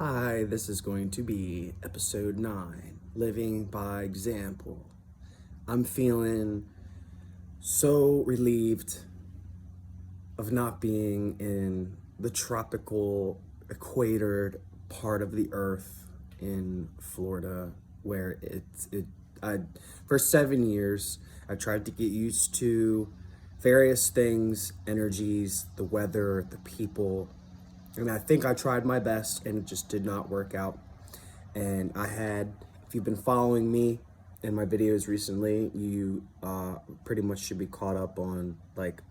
Hi, this is going to be episode 9, Living by Example. I'm feeling so relieved of not being in the tropical equator part of the earth in Florida, where for 7 years I tried to get used to various things, energies, the weather, the people, and I think I tried my best and it just did not work out. And if you've been following me in my videos recently, you pretty much should be caught up on like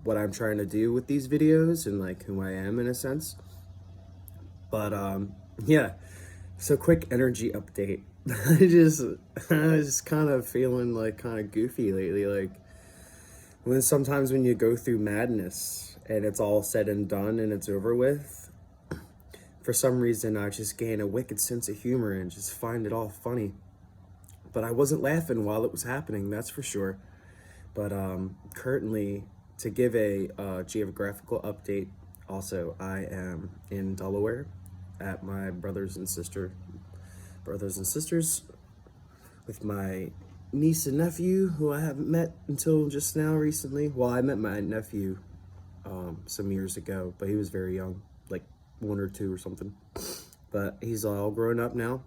what I'm trying to do with these videos and like who I am in a sense. But yeah, so quick energy update. I just kind of feeling like kind of goofy lately. Like sometimes when you go through madness and it's all said and done and it's over with, for some reason I just gain a wicked sense of humor and just find it all funny. But I wasn't laughing while it was happening, that's for sure. But currently, to give a geographical update, also I am in Delaware at my brothers and sisters with my niece and nephew, who I haven't met until just now recently. Well, I met my nephew some years ago, but he was very young, like 1 or 2 or something. But he's all grown up now,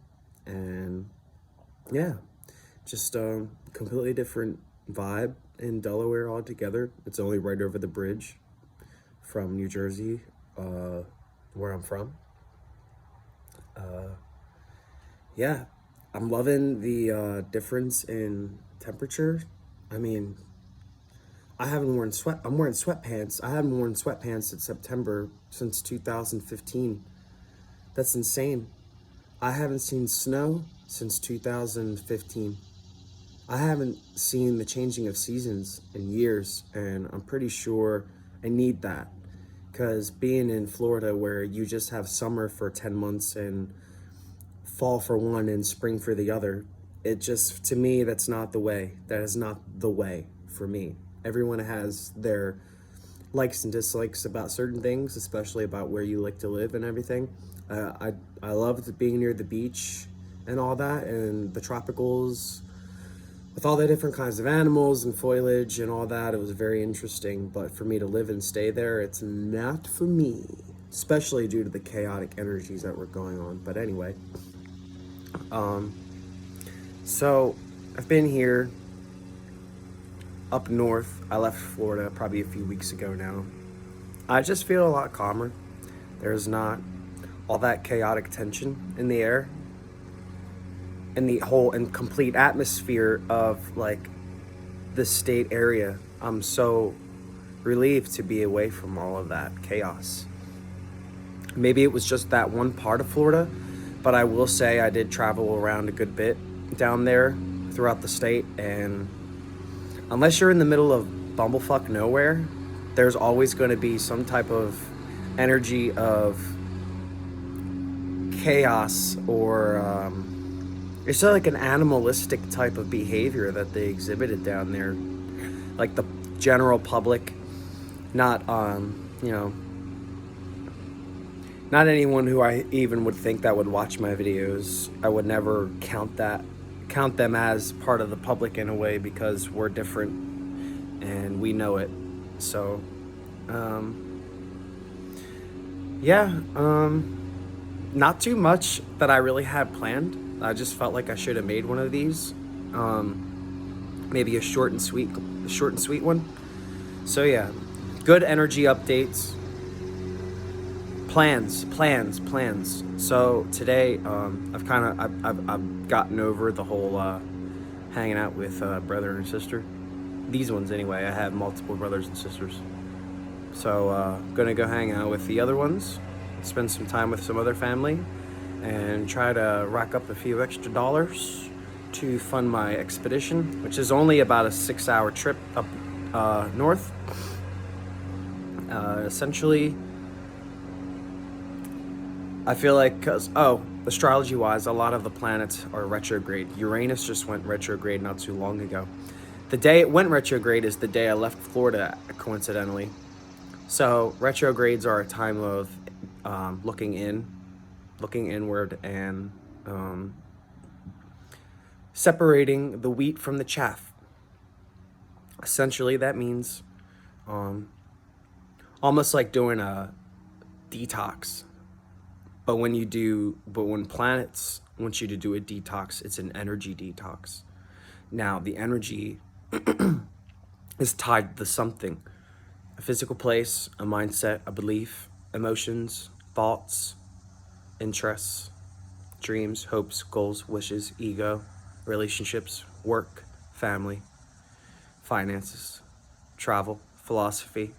and yeah, just completely different vibe in Delaware altogether. It's only right over the bridge from New Jersey, where I'm from. Yeah, I'm loving the difference in temperature. I mean, I'm wearing sweatpants. I haven't worn sweatpants in September since 2015. That's insane. I haven't seen snow since 2015. I haven't seen the changing of seasons in years, and I'm pretty sure I need that. Because being in Florida, where you just have summer for 10 months and fall for one and spring for the other, to me, that's not the way. That is not the way for me. Everyone has their likes and dislikes about certain things, especially about where you like to live and everything. I loved being near the beach and all that, and the tropicals with all the different kinds of animals and foliage and all that. It was very interesting, but for me to live and stay there, it's not for me, especially due to the chaotic energies that were going on. But anyway, so I've been here up north. I left Florida probably a few weeks ago now. I just feel a lot calmer. There's not all that chaotic tension in the air, in the whole and complete atmosphere of like the state area. I'm so relieved to be away from all of that chaos. Maybe it was just that one part of Florida, but I will say I did travel around a good bit down there throughout the state, and unless you're in the middle of bumblefuck nowhere, there's always going to be some type of energy of chaos, or it's like an animalistic type of behavior that they exhibited down there. Like the general public, not not anyone who I even would think that would watch my videos. I would never count them as part of the public in a way, because we're different and we know it. So not too much that I really had planned. I just felt like I should have made one of these, maybe a short and sweet one. So yeah, good energy updates. Plans. So today, I've gotten over the whole hanging out with brother and sister. These ones anyway. I have multiple brothers and sisters. So gonna go hang out with the other ones, spend some time with some other family, and try to rack up a few extra dollars to fund my expedition, which is only about a 6-hour trip up north. Essentially, I feel like, astrology-wise, a lot of the planets are retrograde. Uranus just went retrograde not too long ago. The day it went retrograde is the day I left Florida, coincidentally. So retrogrades are a time of looking in looking inward and separating the wheat from the chaff. Essentially, that means almost like doing a detox. But when planets want you to do a detox, it's an energy detox. Now, the energy is tied to something: a physical place, a mindset, a belief, emotions, thoughts, interests, dreams, hopes, goals, wishes, ego, relationships, work, family, finances, travel, philosophy,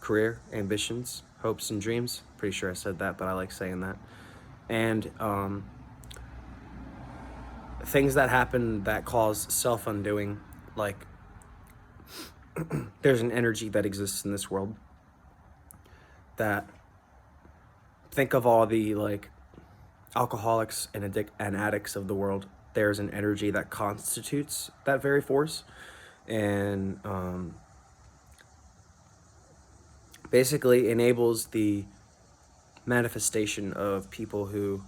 career, ambitions, hopes, and dreams. Pretty sure I said that, but I like saying that. And things that happen that cause self-undoing, like there's an energy that exists in this world that, think of all the like alcoholics and addicts of the world. There's an energy that constitutes that very force, and basically enables the manifestation of people who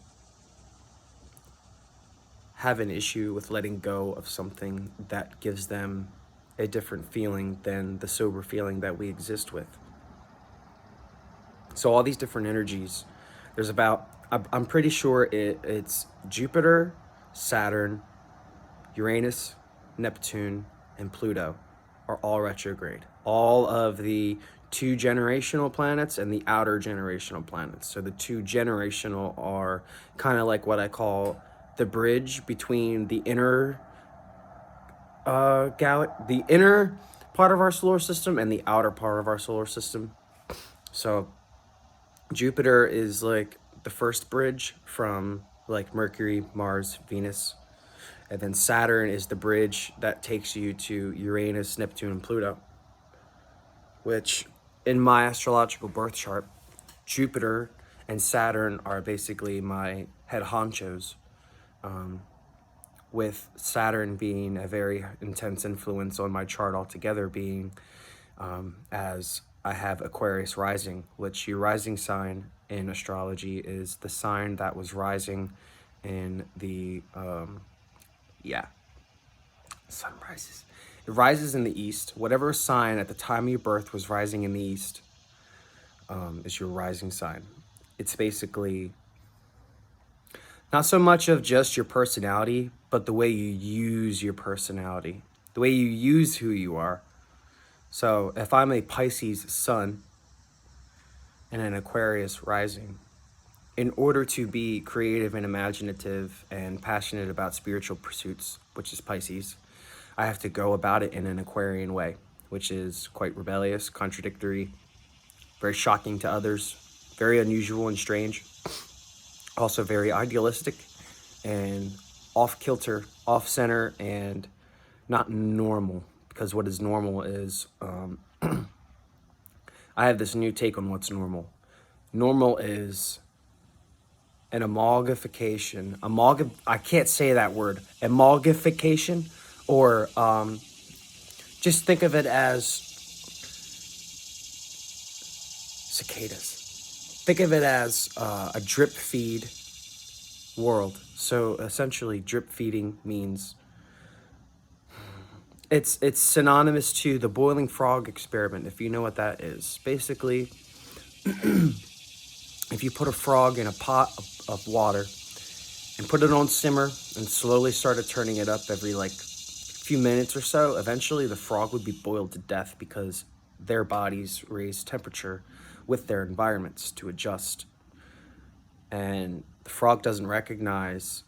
have an issue with letting go of something that gives them a different feeling than the sober feeling that we exist with. So all these different energies, there's about, I'm pretty sure it's Jupiter, Saturn, Uranus, Neptune, and Pluto are all retrograde. All of the two generational planets and the outer generational planets. So the two generational are kind of like what I call the bridge between the inner the inner part of our solar system and the outer part of our solar system. So Jupiter is like the first bridge from like Mercury, Mars, Venus. And then Saturn is the bridge that takes you to Uranus, Neptune, and Pluto. Which, in my astrological birth chart, Jupiter and Saturn are basically my head honchos, with Saturn being a very intense influence on my chart altogether, being as I have Aquarius rising, which your rising sign in astrology is the sign that was rising in the, sun rises. It rises in the east. Whatever sign at the time of your birth was rising in the east is your rising sign. It's basically not so much of just your personality, but the way you use your personality, the way you use who you are. So if I'm a Pisces sun and an Aquarius rising, in order to be creative and imaginative and passionate about spiritual pursuits, which is Pisces, I have to go about it in an Aquarian way, which is quite rebellious, contradictory, very shocking to others, very unusual and strange, also very idealistic and off-kilter, off-center, and not normal, because what is normal is, I have this new take on what's normal. Normal is an amalgamification, I can't say that word, amalgamification, or just think of it as cicadas. Think of it as a drip feed world. So essentially, drip feeding means it's synonymous to the boiling frog experiment, if you know what that is. Basically, if you put a frog in a pot of water and put it on simmer and slowly started turning it up every like few minutes or so, eventually the frog would be boiled to death because their bodies raise temperature with their environments to adjust. And the frog doesn't recognize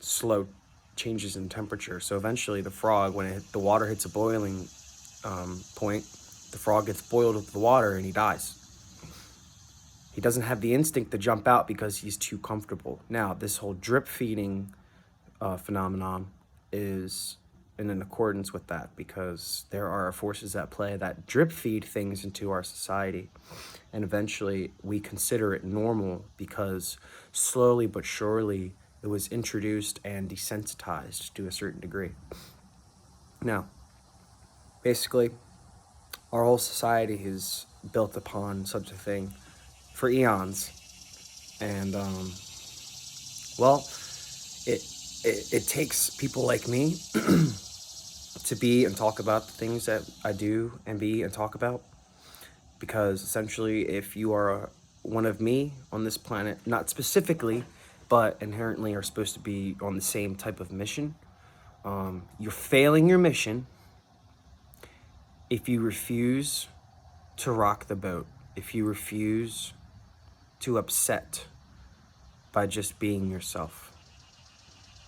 slow changes in temperature. So eventually the frog, when the water hits a boiling point, the frog gets boiled with the water and he dies. He doesn't have the instinct to jump out because he's too comfortable. Now, this whole drip feeding phenomenon is in accordance with that, because there are forces at play that drip feed things into our society. And eventually we consider it normal because slowly but surely it was introduced and desensitized to a certain degree. Now, basically, our whole society is built upon such a thing for eons. And well, it takes people like me to be and talk about the things that I do and be and talk about. Because essentially, if you are one of me on this planet, not specifically, but inherently are supposed to be on the same type of mission, you're failing your mission if you refuse to rock the boat, if you refuse to upset by just being yourself.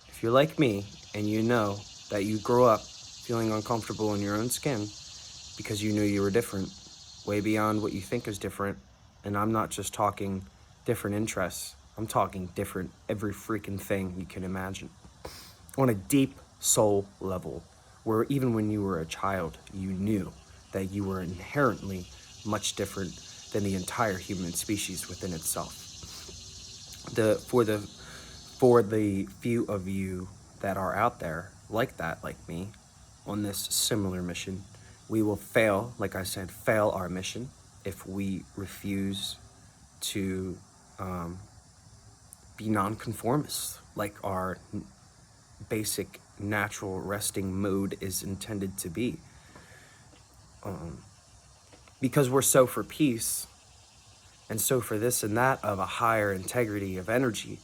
If you're like me and you know that you grow up feeling uncomfortable in your own skin because you knew you were different, way beyond what you think is different, and I'm not just talking different interests, I'm talking different every freaking thing you can imagine. On a deep soul level, where even when you were a child, you knew that you were inherently much different than the entire human species within itself. For the few of you that are out there like that, like me, on this similar mission, we will fail, like I said, fail our mission if we refuse to be nonconformists, like our basic natural resting mode is intended to be. Because we're so for peace and so for this and that of a higher integrity of energy,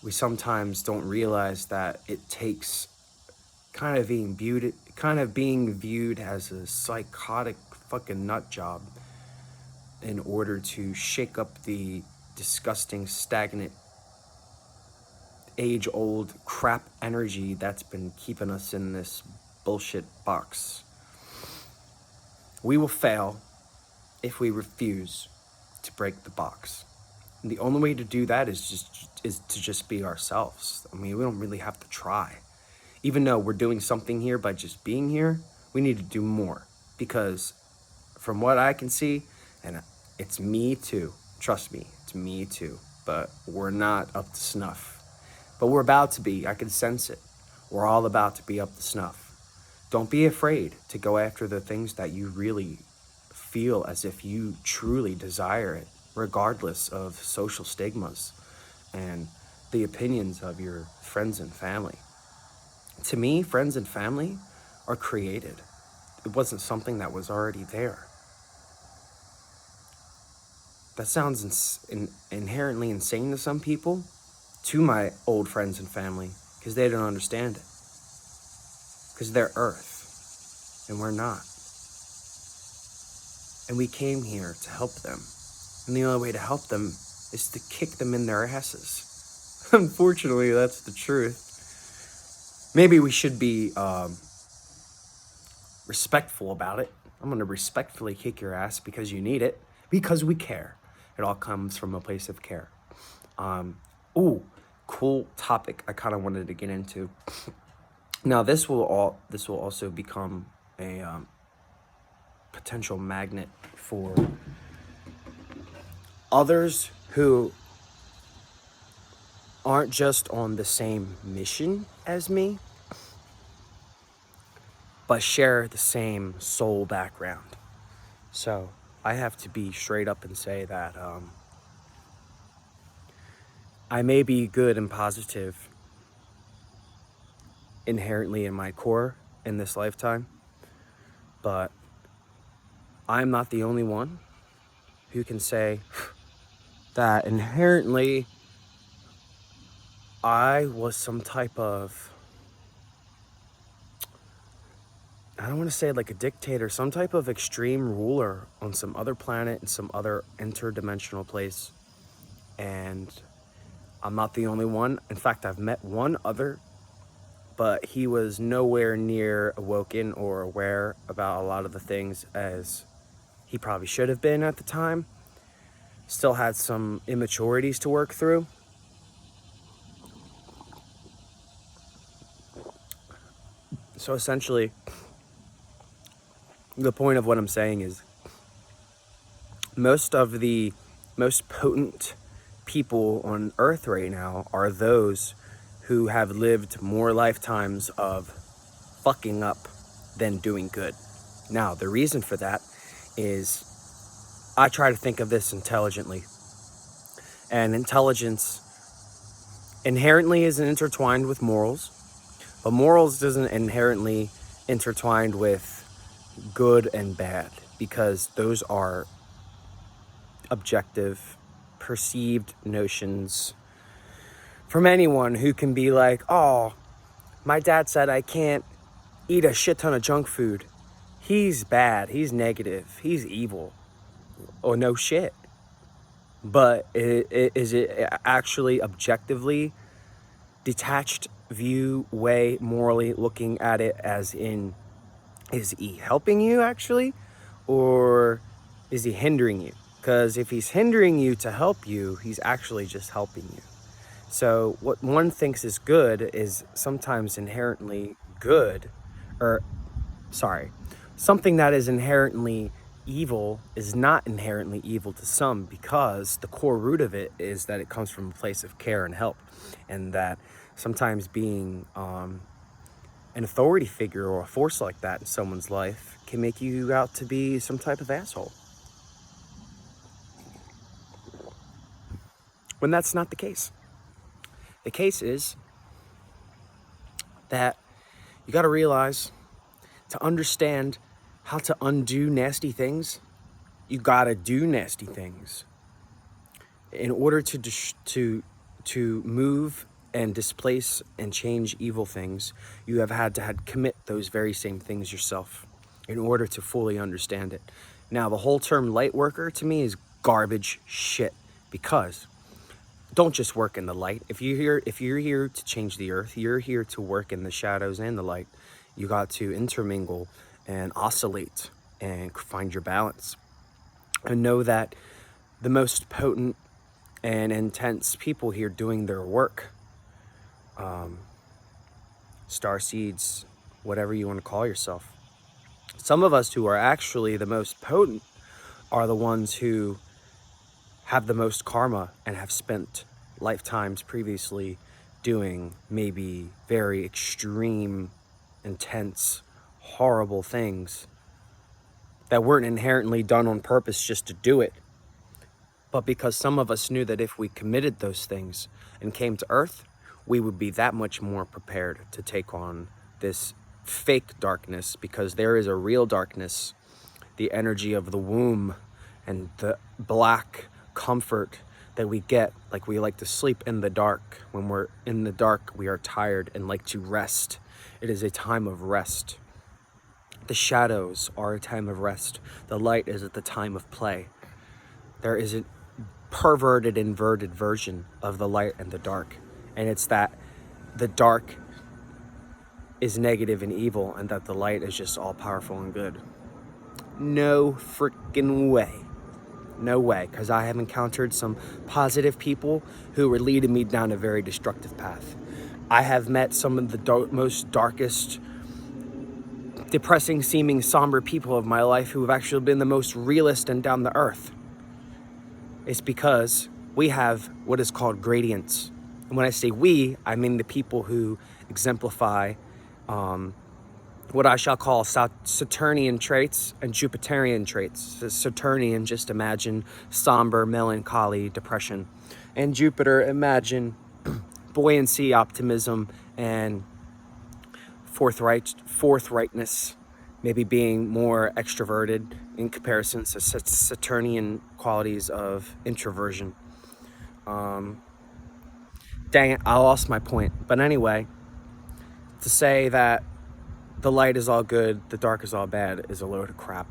we sometimes don't realize that it takes kind of being viewed as a psychotic fucking nut job in order to shake up the disgusting, stagnant, age-old crap energy that's been keeping us in this bullshit box. We will fail if we refuse to break the box. And the only way to do that is to just be ourselves. I mean, we don't really have to try. Even though we're doing something here by just being here, we need to do more. Because from what I can see, and it's me too, trust me, it's me too, but we're not up to snuff. But we're about to be, I can sense it. We're all about to be up to snuff. Don't be afraid to go after the things that you really feel as if you truly desire it, regardless of social stigmas and the opinions of your friends and family. To me, friends and family are created. It wasn't something that was already there. That sounds inherently insane to some people, to my old friends and family, because they don't understand it. Because they're Earth, and we're not. And we came here to help them. And the only way to help them is to kick them in their asses. Unfortunately, that's the truth. Maybe we should be respectful about it. I'm going to respectfully kick your ass because you need it, because we care. It all comes from a place of care. Cool topic I kind of wanted to get into. Now, this will also become a potential magnet for others who aren't just on the same mission as me, but share the same soul background. So I have to be straight up and say that I may be good and positive inherently in my core in this lifetime, but I'm not the only one who can say that inherently I was some type of, I don't want to say like a dictator, some type of extreme ruler on some other planet in some other interdimensional place. And I'm not the only one. In fact, I've met one other, but he was nowhere near awoken or aware about a lot of the things as he probably should have been at the time. Still had some immaturities to work through. So essentially, the point of what I'm saying is most of the most potent people on Earth right now are those who have lived more lifetimes of fucking up than doing good. Now, the reason for that is I try to think of this intelligently. And intelligence inherently is intertwined with morals, but morals isn't inherently intertwined with good and bad, because those are objective, perceived notions from anyone who can be like, oh, my dad said I can't eat a shit ton of junk food. He's bad, he's negative, he's evil. Oh, no shit. But is it actually objectively detached view, way, morally looking at it as in, is he helping you actually? Or is he hindering you? Because if he's hindering you to help you, he's actually just helping you. So what one thinks is good is sometimes inherently good, or sorry, something that is inherently evil is not inherently evil to some, because the core root of it is that it comes from a place of care and help, and that sometimes being an authority figure or a force like that in someone's life can make you out to be some type of asshole, when that's not the case. The case is that you got to realize, to understand how to undo nasty things, you got to do nasty things. In order to move and displace and change evil things, you have had to commit those very same things yourself in order to fully understand it. Now, the whole term light worker to me is garbage shit, because don't just work in the light. If you're here to change the earth, you're here to work in the shadows and the light. You got to intermingle and oscillate and find your balance, and know that the most potent and intense people here doing their work, star seeds, whatever you want to call yourself, some of us who are actually the most potent are the ones who have the most karma and have spent lifetimes previously doing maybe very extreme, intense, horrible things that weren't inherently done on purpose just to do it, but because some of us knew that if we committed those things and came to Earth, we would be that much more prepared to take on this fake darkness, because there is a real darkness, the energy of the womb and the black comfort that we get, like we like to sleep in the dark. When we're in the dark, we are tired and like to rest. It is a time of rest. The shadows are a time of rest. The light is at the time of play. There is a perverted, inverted version of the light and the dark. And it's that the dark is negative and evil, and that the light is just all powerful and good. No freaking way. No way, because I have encountered some positive people who were leading me down a very destructive path. I have met some of the most darkest, depressing seeming, somber people of my life who have actually been the most realist and down to earth. It's because we have what is called gradients. And when I say we, I mean the people who exemplify what I shall call Saturnian traits and Jupiterian traits. The Saturnian, just imagine somber, melancholy, depression. And Jupiter, imagine buoyancy, optimism, and forthrightness, maybe being more extroverted in comparison to Saturnian qualities of introversion. Dang it, I lost my point. But anyway, to say that the light is all good, the dark is all bad, is a load of crap.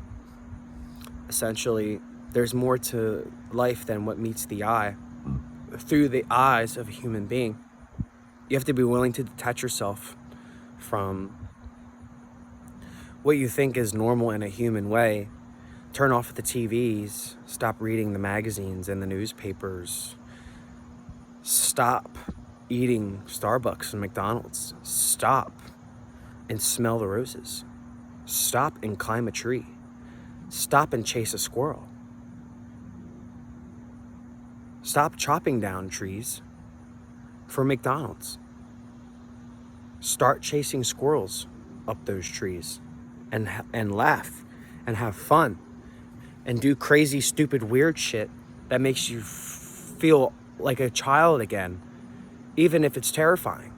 Essentially, there's more to life than what meets the eye through the eyes of a human being. You have to be willing to detach yourself from what you think is normal in a human way. Turn off the TVs, stop reading the magazines and the newspapers, stop eating Starbucks and McDonald's, stop and smell the roses, stop and climb a tree, stop and chase a squirrel, stop chopping down trees for McDonald's, start chasing squirrels up those trees, and laugh and have fun and do crazy, stupid, weird shit that makes you feel like a child again, even if it's terrifying.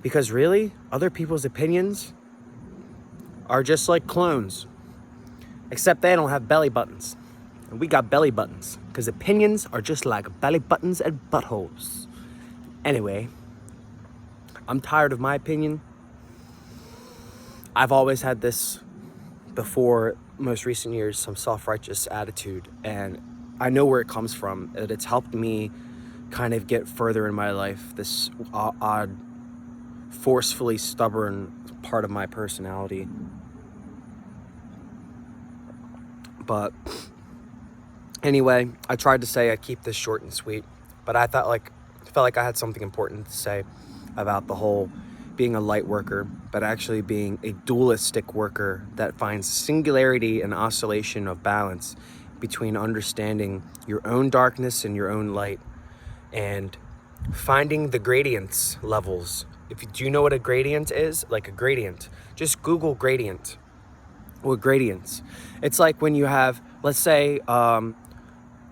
Because really, other people's opinions are just like clones, except they don't have belly buttons. And we got belly buttons, because opinions are just like belly buttons and buttholes. Anyway, I'm tired of my opinion. I've always had this, before most recent years, some self-righteous attitude, and I know where it comes from. That it's helped me kind of get further in my life, this odd, forcefully stubborn part of my personality. But anyway, I tried to say I'd keep this short and sweet, but I felt like I had something important to say about the whole being a light worker, but actually being a dualistic worker that finds singularity and oscillation of balance between understanding your own darkness and your own light, and finding the gradients levels. Do you know what a gradient is? Like a gradient, just Google gradient or gradients. It's like when you have, let's say, on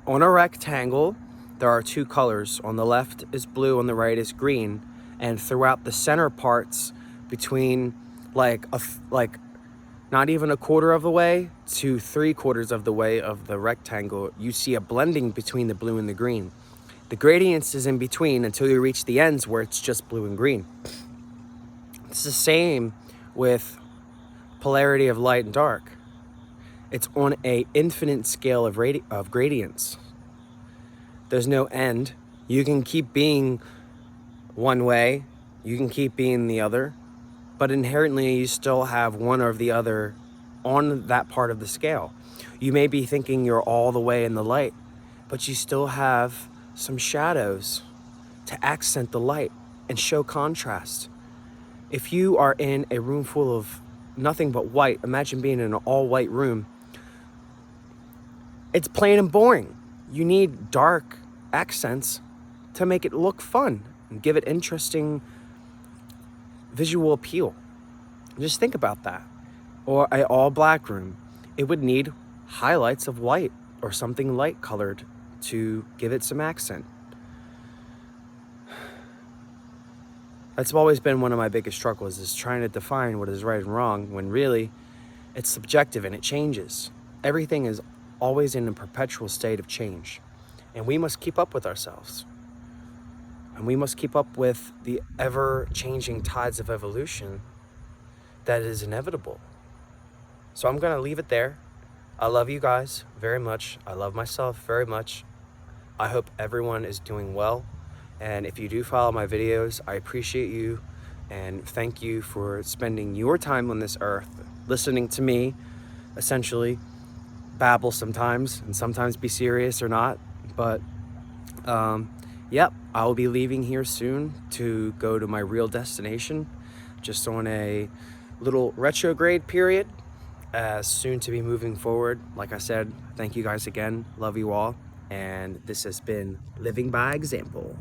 a rectangle, there are two colors. On the left is blue, on the right is green. And throughout the center parts, between like not even a quarter of the way to 3/4 of the way of the rectangle, you see a blending between the blue and the green. The gradients is in between until you reach the ends where it's just blue and green. It's the same with polarity of light and dark. It's on a infinite scale of gradients. There's no end. You can keep being one way, you can keep being the other, but inherently you still have one or the other on that part of the scale. You may be thinking you're all the way in the light, but you still have some shadows to accent the light and show contrast. If you are in a room full of nothing but white, imagine being in an all-white room. It's plain and boring. You need dark accents to make it look fun and give it interesting visual appeal. Just think about that. Or an all-black room. It would need highlights of white or something light colored to give it some accent. That's always been one of my biggest struggles, is trying to define what is right and wrong, when really it's subjective and it changes. Everything is always in a perpetual state of change, and we must keep up with ourselves. And we must keep up with the ever-changing tides of evolution that is inevitable. So I'm going to leave it there. I love you guys very much. I love myself very much. I hope everyone is doing well. And if you do follow my videos, I appreciate you. And thank you for spending your time on this earth, listening to me, essentially, babble sometimes, and sometimes be serious or not. But, yep, I will be leaving here soon to go to my real destination, just on a little retrograde period, soon to be moving forward. Like I said, thank you guys again. Love you all. And this has been Living by Example.